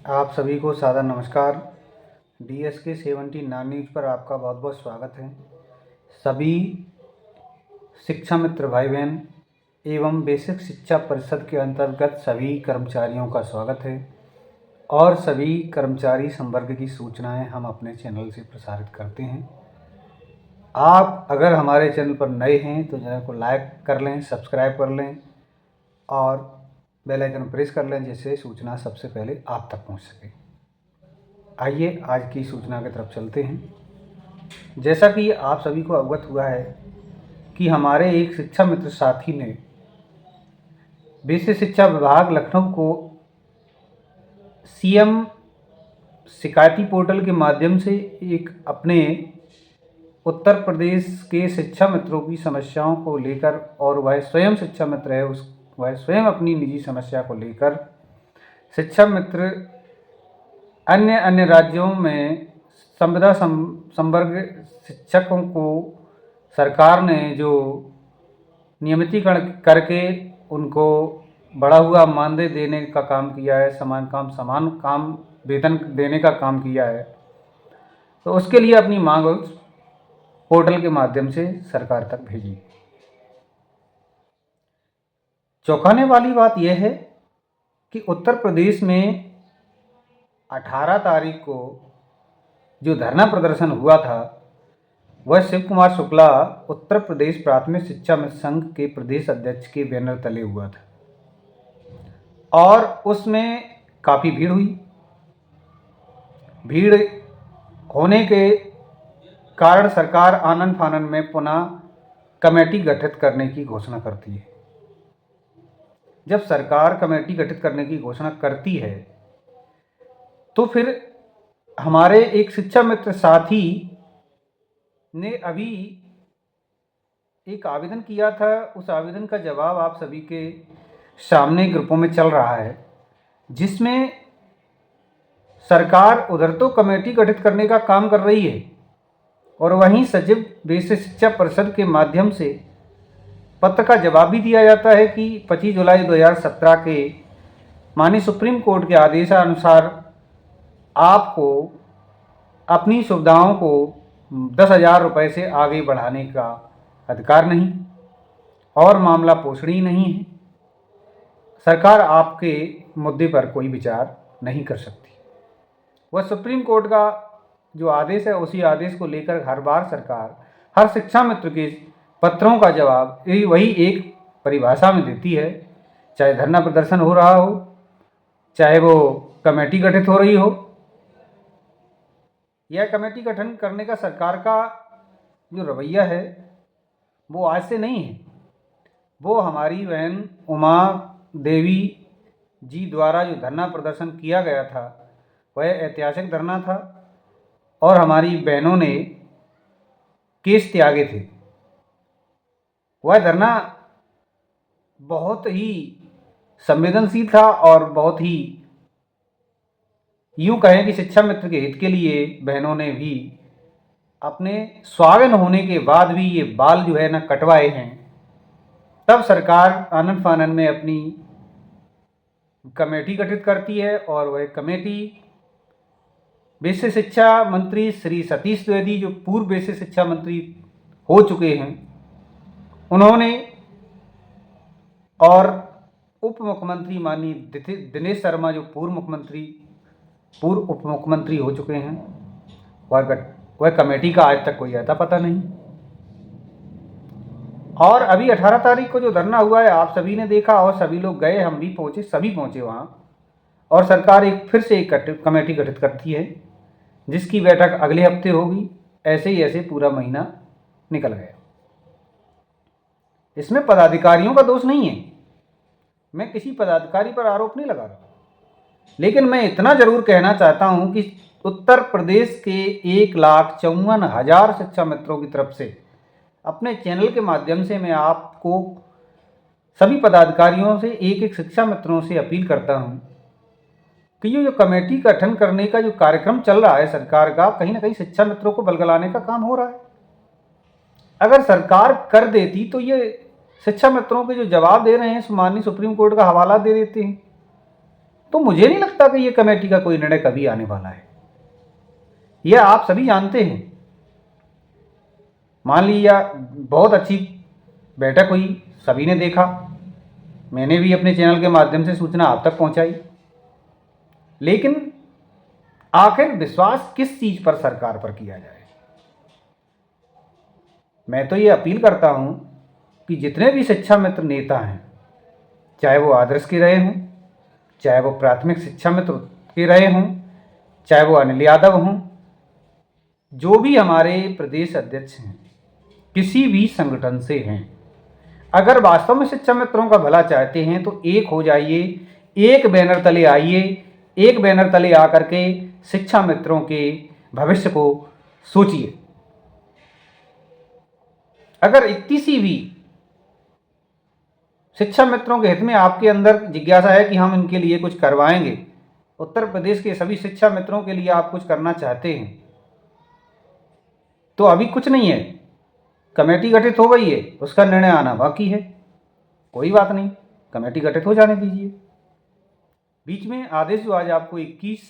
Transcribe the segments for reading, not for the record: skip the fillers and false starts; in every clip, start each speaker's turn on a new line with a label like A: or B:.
A: आप सभी को सादर नमस्कार। DSK 79 न्यूज़ पर आपका बहुत बहुत स्वागत है। सभी शिक्षा मित्र भाई बहन एवं बेसिक शिक्षा परिषद के अंतर्गत सभी कर्मचारियों का स्वागत है और सभी कर्मचारी संवर्ग की सूचनाएं हम अपने चैनल से प्रसारित करते हैं। आप अगर हमारे चैनल पर नए हैं तो चैनल को लाइक कर लें, सब्सक्राइब कर लें और बेल आइकन प्रेस कर लें, जिससे सूचना सबसे पहले आप तक पहुंच सके। आइए आज की सूचना की तरफ चलते हैं। जैसा कि आप सभी को अवगत हुआ है कि हमारे एक शिक्षा मित्र साथी ने बेसिक शिक्षा विभाग लखनऊ को CM शिकायती पोर्टल के माध्यम से एक अपने उत्तर प्रदेश के शिक्षा मित्रों की समस्याओं को लेकर, और वह स्वयं शिक्षा मित्र है, वह स्वयं अपनी निजी समस्या को लेकर शिक्षा मित्र अन्य राज्यों में संविदा संवर्ग शिक्षकों को सरकार ने जो नियमितीकरण करके उनको बढ़ा हुआ मानदेय देने का काम किया है, समान काम वेतन देने का काम किया है, तो उसके लिए अपनी मांग उस पोर्टल के माध्यम से सरकार तक भेजी। चौंकाने वाली बात यह है कि उत्तर प्रदेश में 18 तारीख को जो धरना प्रदर्शन हुआ था वह शिव कुमार शुक्ला उत्तर प्रदेश प्राथमिक शिक्षा मित्र संघ के प्रदेश अध्यक्ष के बैनर तले हुआ था और उसमें काफ़ी भीड़ हुई। भीड़ होने के कारण सरकार आनन फानन में पुनः कमेटी गठित करने की घोषणा करती है। जब सरकार कमेटी गठित करने की घोषणा करती है तो फिर हमारे एक शिक्षा मित्र साथी ने अभी एक आवेदन किया था। उस आवेदन का जवाब आप सभी के सामने ग्रुपों में चल रहा है, जिसमें सरकार उधर तो कमेटी गठित करने का काम कर रही है और वहीं सचिव बेसिक शिक्षा परिषद के माध्यम से पत्र का जवाब भी दिया जाता है कि 25 जुलाई 2017 के माननीय सुप्रीम कोर्ट के आदेशानुसार आपको अपनी सुविधाओं को 10,000 रुपये से आगे बढ़ाने का अधिकार नहीं और मामला पोषणीय नहीं है। सरकार आपके मुद्दे पर कोई विचार नहीं कर सकती। वह सुप्रीम कोर्ट का जो आदेश है उसी आदेश को लेकर हर बार सरकार हर शिक्षा मित्र के पत्रों का जवाब वही एक परिभाषा में देती है, चाहे धरना प्रदर्शन हो रहा हो, चाहे वो कमेटी गठित हो रही हो। यह कमेटी गठन करने का सरकार का जो रवैया है वो आज से नहीं है। वो हमारी बहन उमा देवी जी द्वारा जो धरना प्रदर्शन किया गया था वह ऐतिहासिक धरना था और हमारी बहनों ने केस त्यागे थे। वह धरना बहुत ही संवेदनशील था और बहुत ही यूँ कहें कि शिक्षा मित्र के हित के लिए बहनों ने भी अपने स्वागत होने के बाद भी ये बाल जो है ना कटवाए हैं। तब सरकार आनन फानन में अपनी कमेटी गठित करती है और वह कमेटी बेसिक शिक्षा मंत्री श्री सतीश द्विवेदी, जो पूर्व बेसिक शिक्षा मंत्री हो चुके हैं, उन्होंने और उप मुख्यमंत्री माननीय दिनेश शर्मा जो पूर्व उप मुख्यमंत्री हो चुके हैं, वह कमेटी का आज तक कोई आता पता नहीं। और अभी 18 तारीख को जो धरना हुआ है आप सभी ने देखा और सभी लोग गए, हम भी पहुँचे, सभी पहुँचे वहाँ, और सरकार फिर से एक कमेटी गठित करती है जिसकी बैठक अगले हफ्ते होगी। ऐसे पूरा महीना निकल गया। इसमें पदाधिकारियों का दोष नहीं है, मैं किसी पदाधिकारी पर आरोप नहीं लगा रहा, लेकिन मैं इतना जरूर कहना चाहता हूं कि उत्तर प्रदेश के 1,54,000 शिक्षा मित्रों की तरफ से अपने चैनल के माध्यम से मैं आपको सभी पदाधिकारियों से एक शिक्षा मित्रों से अपील करता हूं कि ये जो कमेटी गठन करने का जो कार्यक्रम चल रहा है सरकार का, कहीं ना कहीं शिक्षा मित्रों को बलगलाने का काम हो रहा है। अगर सरकार कर देती तो ये शिक्षा मित्रों के जो जवाब दे रहे हैं माननीय सुप्रीम कोर्ट का हवाला दे देते हैं तो मुझे नहीं लगता कि ये कमेटी का कोई निर्णय कभी आने वाला है। यह आप सभी जानते हैं। मान लिया बहुत अच्छी बैठक हुई, सभी ने देखा, मैंने भी अपने चैनल के माध्यम से सूचना आप तक पहुंचाई, लेकिन आखिर विश्वास किस चीज पर सरकार पर किया जाए? मैं तो ये अपील करता हूं कि जितने भी शिक्षा मित्र नेता हैं, चाहे वो आदर्श के रहे हों, चाहे वो प्राथमिक शिक्षा मित्र के रहे हों, चाहे वो अनिल यादव हों, जो भी हमारे प्रदेश अध्यक्ष हैं, किसी भी संगठन से हैं, अगर वास्तव में शिक्षा मित्रों का भला चाहते हैं तो एक हो जाइए, एक बैनर तले आइए, एक बैनर तले आकर के शिक्षा मित्रों के भविष्य को सोचिए। अगर इतनी सी भी शिक्षा मित्रों के हित में आपके अंदर जिज्ञासा है कि हम इनके लिए कुछ करवाएंगे, उत्तर प्रदेश के सभी शिक्षा मित्रों के लिए आप कुछ करना चाहते हैं, तो अभी कुछ नहीं है, कमेटी गठित हो गई है, उसका निर्णय आना बाकी है। कोई बात नहीं, कमेटी गठित हो जाने दीजिए। बीच में आदेश जो आज आपको 21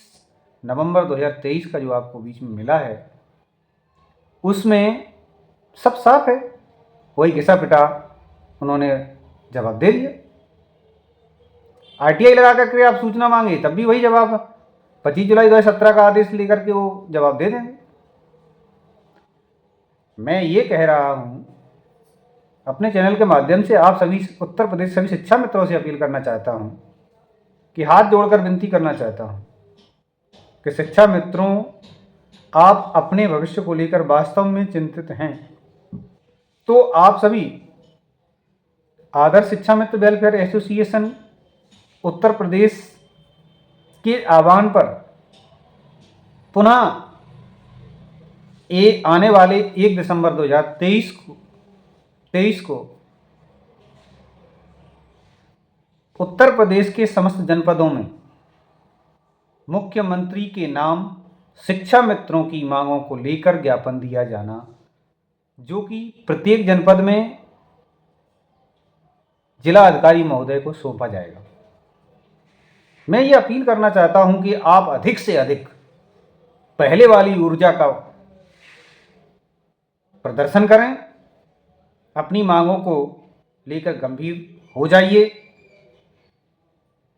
A: नवंबर 2023 का जो आपको बीच में मिला है, उसमें सब साफ है। वही घिसा पिटा उन्होंने जवाब दे दिया। आरटीआई लगा करके आप सूचना मांगे तब भी वही जवाब, 25 जुलाई 2017 का आदेश लेकर के वो जवाब दे देंगे। मैं ये कह रहा हूं, अपने चैनल के माध्यम से आप सभी उत्तर प्रदेश सभी शिक्षा मित्रों से अपील करना चाहता हूं कि हाथ जोड़कर विनती करना चाहता हूं कि शिक्षा मित्रों, आप अपने भविष्य को लेकर वास्तव में चिंतित हैं तो आप सभी आदर्श शिक्षा मित्र वेलफेयर एसोसिएशन उत्तर प्रदेश के आह्वान पर पुनः आने वाले 1 दिसंबर 2023 को उत्तर प्रदेश के समस्त जनपदों में मुख्यमंत्री के नाम शिक्षा मित्रों की मांगों को लेकर ज्ञापन दिया जाना, जो कि प्रत्येक जनपद में जिला अधिकारी महोदय को सौंपा जाएगा। मैं ये अपील करना चाहता हूं कि आप अधिक से अधिक पहले वाली ऊर्जा का प्रदर्शन करें, अपनी मांगों को लेकर गंभीर हो जाइए,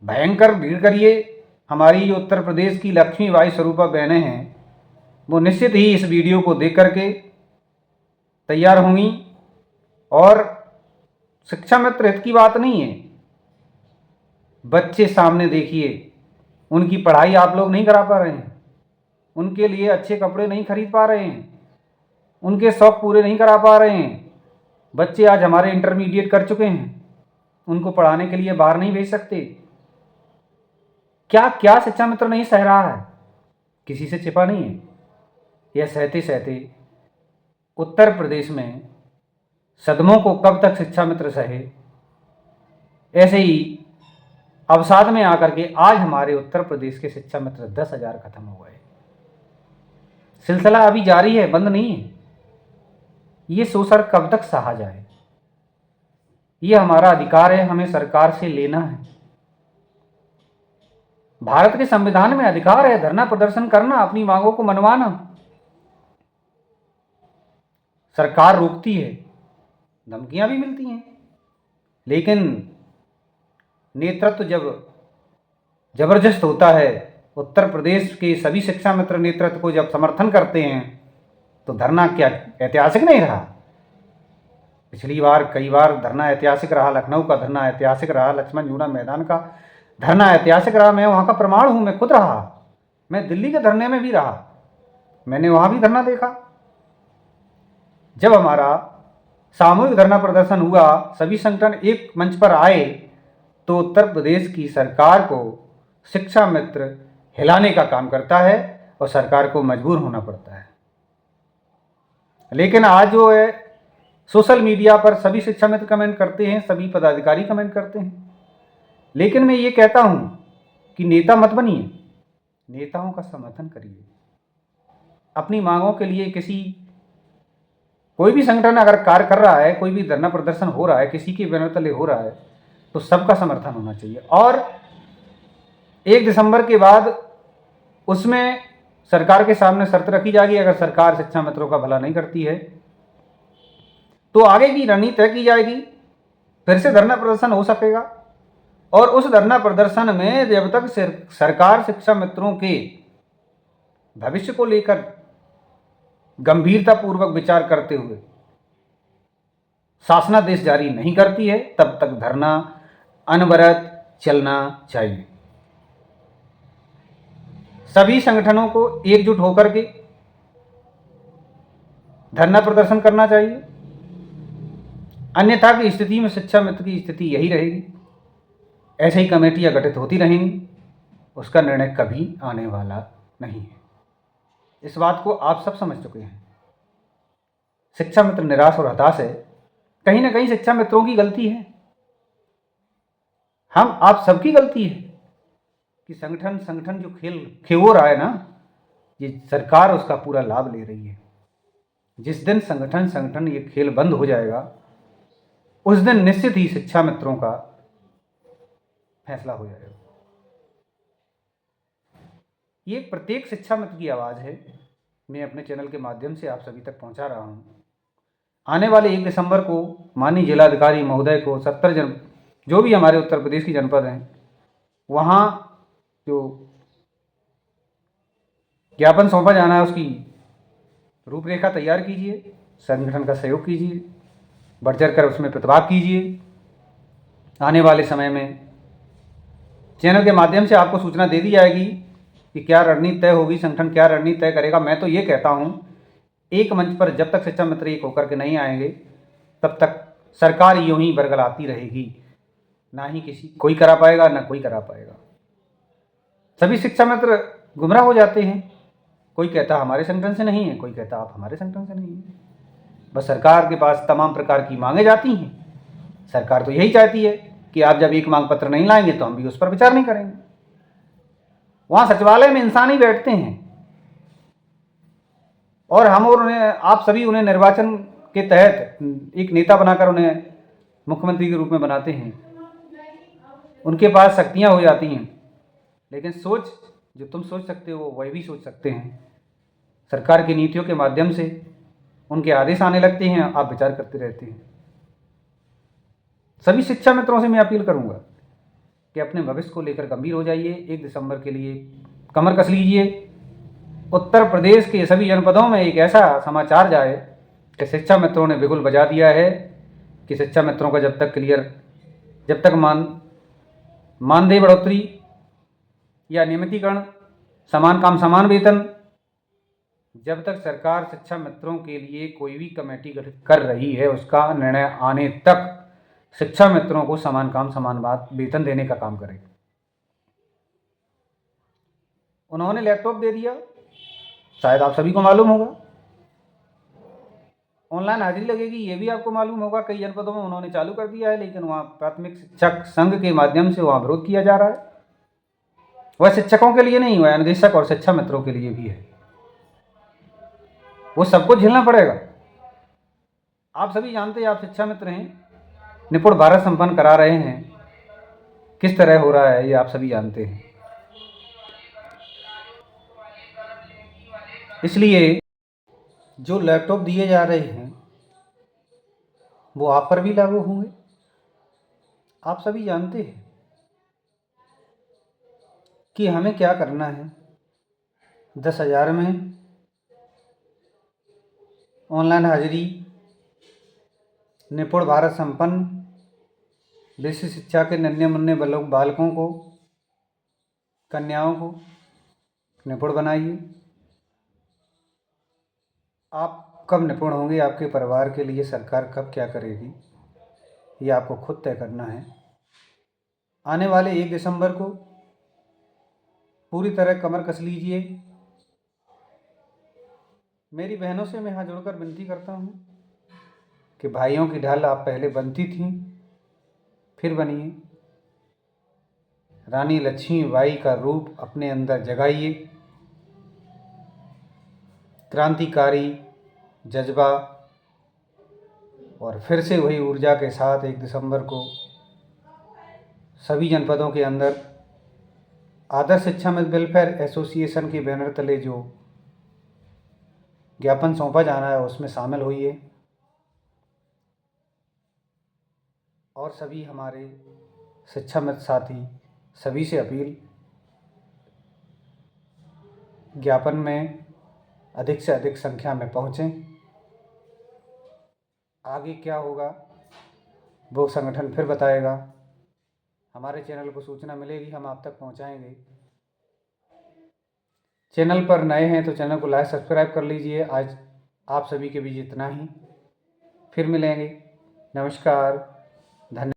A: भयंकर भीड़ करिए। हमारी जो उत्तर प्रदेश की लक्ष्मीबाई स्वरूपा बहनें हैं, वो निश्चित ही इस वीडियो को देख करके तैयार होंगी। और शिक्षा मित्र हित की बात नहीं है, बच्चे सामने देखिए, उनकी पढ़ाई आप लोग नहीं करा पा रहे हैं, उनके लिए अच्छे कपड़े नहीं खरीद पा रहे हैं, उनके शौक पूरे नहीं करा पा रहे हैं। बच्चे आज हमारे इंटरमीडिएट कर चुके हैं, उनको पढ़ाने के लिए बाहर नहीं भेज सकते। क्या क्या शिक्षा मित्र नहीं सह रहा है, किसी से छिपा नहीं है। यह सहते सहते उत्तर प्रदेश में सदमों को कब तक शिक्षा मित्र सहे। ऐसे ही अवसाद में आकर के आज हमारे उत्तर प्रदेश के शिक्षा मित्र 10,000 खत्म हो गए। सिलसिला अभी जारी है, बंद नहीं है। ये शोषण कब तक सहा जाए? ये हमारा अधिकार है, हमें सरकार से लेना है। भारत के संविधान में अधिकार है धरना प्रदर्शन करना, अपनी मांगों को मनवाना। सरकार रोकती है, धमकियां भी मिलती हैं, लेकिन नेतृत्व जब जबरदस्त होता है, उत्तर प्रदेश के सभी शिक्षा मित्र नेतृत्व को जब समर्थन करते हैं, तो धरना क्या ऐतिहासिक नहीं रहा? पिछली बार कई बार धरना ऐतिहासिक रहा, लखनऊ का धरना ऐतिहासिक रहा, लक्ष्मण झूला मैदान का धरना ऐतिहासिक रहा। मैं वहाँ का प्रमाण हूँ, मैं खुद रहा, मैं दिल्ली के धरने में भी रहा, मैंने वहाँ भी धरना देखा। जब हमारा सामूहिक धरना प्रदर्शन हुआ, सभी संगठन एक मंच पर आए, तो उत्तर प्रदेश की सरकार को शिक्षा मित्र हिलाने का काम करता है और सरकार को मजबूर होना पड़ता है। लेकिन आज जो है सोशल मीडिया पर सभी शिक्षा मित्र कमेंट करते हैं, सभी पदाधिकारी कमेंट करते हैं, लेकिन मैं ये कहता हूं कि नेता मत बनिए, नेताओं का समर्थन करिए। अपनी मांगों के लिए कोई भी संगठन अगर कार्य कर रहा है, कोई भी धरना प्रदर्शन हो रहा है, किसी के बैनर तले हो रहा है, तो सबका समर्थन होना चाहिए। और 1 दिसंबर के बाद उसमें सरकार के सामने शर्त रखी जाएगी, अगर सरकार शिक्षा मित्रों का भला नहीं करती है तो आगे की रणनीति तय की जाएगी, फिर से धरना प्रदर्शन हो सकेगा। और उस धरना प्रदर्शन में जब तक सरकार शिक्षा मित्रों के भविष्य को लेकर गंभीरतापूर्वक विचार करते हुए शासनादेश जारी नहीं करती है, तब तक धरना अनवरत चलना चाहिए। सभी संगठनों को एकजुट होकर के धरना प्रदर्शन करना चाहिए, अन्यथा की स्थिति में शिक्षा मित्र की स्थिति यही रहेगी। ऐसे ही कमेटियां गठित होती रहेंगी, उसका निर्णय कभी आने वाला नहीं है। इस बात को आप सब समझ चुके हैं। शिक्षा मित्र निराश और हताश है, कहीं ना कहीं शिक्षा मित्रों की गलती है, हम आप सबकी गलती है कि संगठन जो खेल रहा है ना, ये सरकार उसका पूरा लाभ ले रही है। जिस दिन संगठन ये खेल बंद हो जाएगा, उस दिन निश्चित ही शिक्षा मित्रों का फैसला हो जाएगा। ये प्रत्येक शिक्षा मित्र की आवाज़ है, मैं अपने चैनल के माध्यम से आप सभी तक पहुंचा रहा हूं। आने वाले 1 दिसंबर को माननीय जिलाधिकारी महोदय को 70 जो भी हमारे उत्तर प्रदेश की जनपद हैं, वहाँ जो ज्ञापन सौंपा जाना है उसकी रूपरेखा तैयार कीजिए, संगठन का सहयोग कीजिए, बढ़ चढ़ कर उसमें प्रतिभाग कीजिए। आने वाले समय में चैनल के माध्यम से आपको सूचना दे दी जाएगी कि क्या रणनीति तय होगी, संगठन क्या रणनीति तय करेगा। मैं तो ये कहता हूँ, एक मंच पर जब तक शिक्षा मित्र एक होकर के नहीं आएंगे, तब तक सरकार यूं ही बरगलाती रहेगी, ना ही कोई करा पाएगा, ना कोई करा पाएगा। सभी शिक्षा मित्र गुमराह हो जाते हैं, कोई कहता हमारे संगठन से नहीं है, कोई कहता आप हमारे संगठन से नहीं है। बस सरकार के पास तमाम प्रकार की मांगे जाती हैं। सरकार तो यही चाहती है कि आप जब एक मांग पत्र नहीं लाएंगे तो हम भी उस पर विचार नहीं करेंगे। वहाँ सचिवालय में इंसान ही बैठते हैं और हम और उन्हें, आप सभी उन्हें निर्वाचन के तहत एक नेता बनाकर उन्हें मुख्यमंत्री के रूप में बनाते हैं। उनके पास शक्तियाँ हो जाती हैं, लेकिन सोच जो तुम सोच सकते हो वह भी सोच सकते हैं। सरकार की नीतियों के माध्यम से उनके आदेश आने लगते हैं, आप विचार करते रहते हैं। सभी शिक्षा मित्रों से मैं अपील करूंगा कि अपने भविष्य को लेकर गंभीर हो जाइए। 1 दिसंबर के लिए कमर कस लीजिए। उत्तर प्रदेश के सभी जनपदों में एक ऐसा समाचार जाए कि शिक्षा मित्रों ने बिगुल बजा दिया है कि शिक्षा मित्रों का जब तक मानदेय बढ़ोतरी या नियमितीकरण, समान काम समान वेतन, जब तक सरकार शिक्षा मित्रों के लिए कोई भी कमेटी गठित कर रही है, उसका निर्णय आने तक शिक्षा मित्रों को समान काम समान वेतन देने का काम करेगी। उन्होंने लैपटॉप दे दिया, शायद आप सभी को मालूम होगा। ऑनलाइन हाजिरी लगेगी, ये भी आपको मालूम होगा। कई जनपदों में उन्होंने चालू कर दिया है, लेकिन वहाँ प्राथमिक शिक्षक संघ के माध्यम से वहाँ विरोध किया जा रहा है। वह शिक्षकों के लिए नहीं, वह अनुदेशक और शिक्षा मित्रों के लिए भी है। वो सबको झेलना पड़ेगा। आप सभी जानते हैं, आप शिक्षा मित्र हैं, निपुण भारत संपन्न करा रहे हैं, किस तरह हो रहा है ये आप सभी जानते हैं। इसलिए जो लैपटॉप दिए जा रहे हैं वो आप पर भी लागू होंगे। आप सभी जानते हैं कि हमें क्या करना है। 10,000 में ऑनलाइन हाजिरी, निपुण भारत संपन्न बेसिक शिक्षा के नन्हे मुन्ने बालकों को, कन्याओं को निपुण बनाइए। आप कब निपुण होंगे, आपके परिवार के लिए सरकार कब क्या करेगी, ये आपको खुद तय करना है। आने वाले 1 दिसंबर को पूरी तरह कमर कस लीजिए। मेरी बहनों से मैं हाथ जोड़कर विनती करता हूँ कि भाइयों की ढाल आप पहले बनती थीं, फिर बनिए। रानी लक्ष्मीबाई का रूप अपने अंदर जगाइए। क्रांतिकारी जज्बा और फिर से वही ऊर्जा के साथ 1 दिसंबर को सभी जनपदों के अंदर आदर्श शिक्षा मित्र वेलफेयर एसोसिएशन के बैनर तले जो ज्ञापन सौंपा जाना है उसमें शामिल होइए और सभी हमारे शिक्षा मित्र साथी सभी से अपील, ज्ञापन में अधिक से अधिक संख्या में पहुँचें। आगे क्या होगा वो संगठन फिर बताएगा। हमारे चैनल को सूचना मिलेगी, हम आप तक पहुंचाएंगे। चैनल पर नए हैं तो चैनल को लाइक सब्सक्राइब कर लीजिए। आज आप सभी के बीच इतना ही, फिर मिलेंगे। नमस्कार, धन्यवाद।